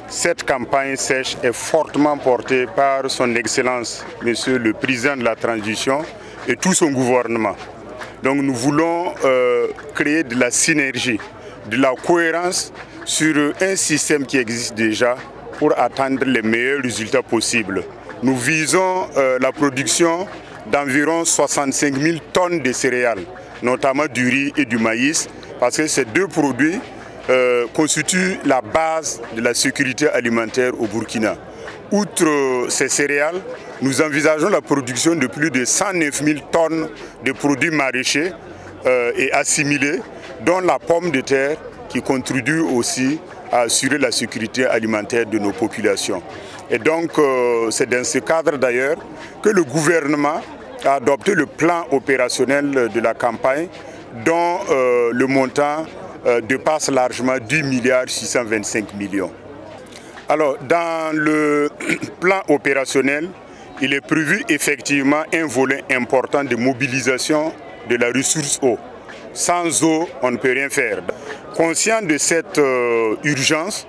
Cette campagne sèche est fortement portée par son Excellence, Monsieur le Président de la Transition et tout son gouvernement. Donc nous voulons créer de la synergie, de la cohérence sur un système qui existe déjà pour atteindre les meilleurs résultats possibles. Nous visons la production d'environ 65 000 tonnes de céréales, notamment du riz et du maïs, parce que ces deux produits constituent la base de la sécurité alimentaire au Burkina. Outre ces céréales, nous envisageons la production de plus de 109 000 tonnes de produits maraîchers et assimilés, dont la pomme de terre qui contribue aussi à assurer la sécurité alimentaire de nos populations. Et donc, c'est dans ce cadre d'ailleurs que le gouvernement a adopté le plan opérationnel de la campagne, dont le montant dépasse largement 10,625 milliards. Alors, dans le plan opérationnel, il est prévu effectivement un volet important de mobilisation de la ressource eau. Sans eau, on ne peut rien faire. Conscient de cette urgence,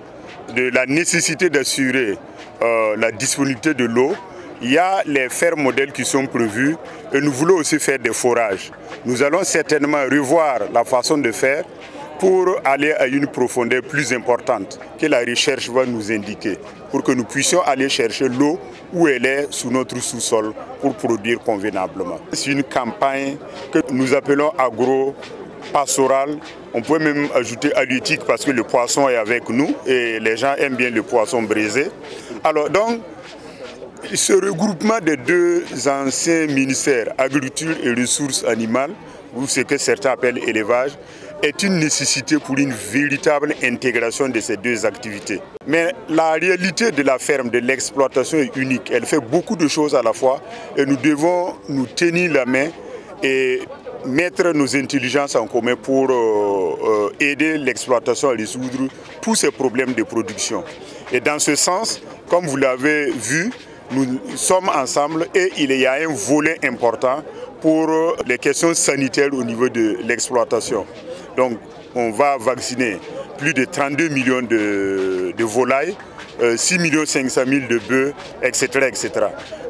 de la nécessité d'assurer la disponibilité de l'eau, il y a les fermes modèles qui sont prévus et nous voulons aussi faire des forages. Nous allons certainement revoir la façon de faire pour aller à une profondeur plus importante que la recherche va nous indiquer, pour que nous puissions aller chercher l'eau où elle est sous notre sous-sol pour produire convenablement. C'est une campagne que nous appelons agro-pastorale. On peut même ajouter halieutique parce que le poisson est avec nous et les gens aiment bien le poisson braisé. Alors donc, ce regroupement des deux anciens ministères, agriculture et ressources animales, ou ce que certains appellent élevage, est une nécessité pour une véritable intégration de ces deux activités. Mais la réalité de la ferme, de l'exploitation est unique. Elle fait beaucoup de choses à la fois et nous devons nous tenir la main et mettre nos intelligences en commun pour aider l'exploitation à résoudre tous ces problèmes de production. Et dans ce sens, comme vous l'avez vu, nous sommes ensemble et il y a un volet important pour les questions sanitaires au niveau de l'exploitation. Donc on va vacciner plus de 32 millions de volailles, 6 500 000 de bœufs, etc., etc.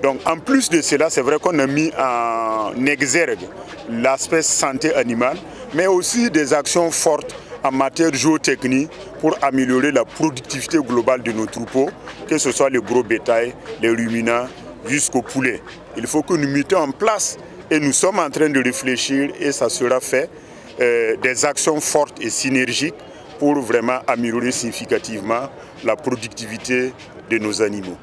Donc en plus de cela, c'est vrai qu'on a mis en exergue l'aspect santé animale, mais aussi des actions fortes en matière géotechnique pour améliorer la productivité globale de nos troupeaux, que ce soit le gros bétail, les ruminants, jusqu'au poulet. Il faut que nous mettions en place, et nous sommes en train de réfléchir, et ça sera fait, des actions fortes et synergiques pour vraiment améliorer significativement la productivité de nos animaux.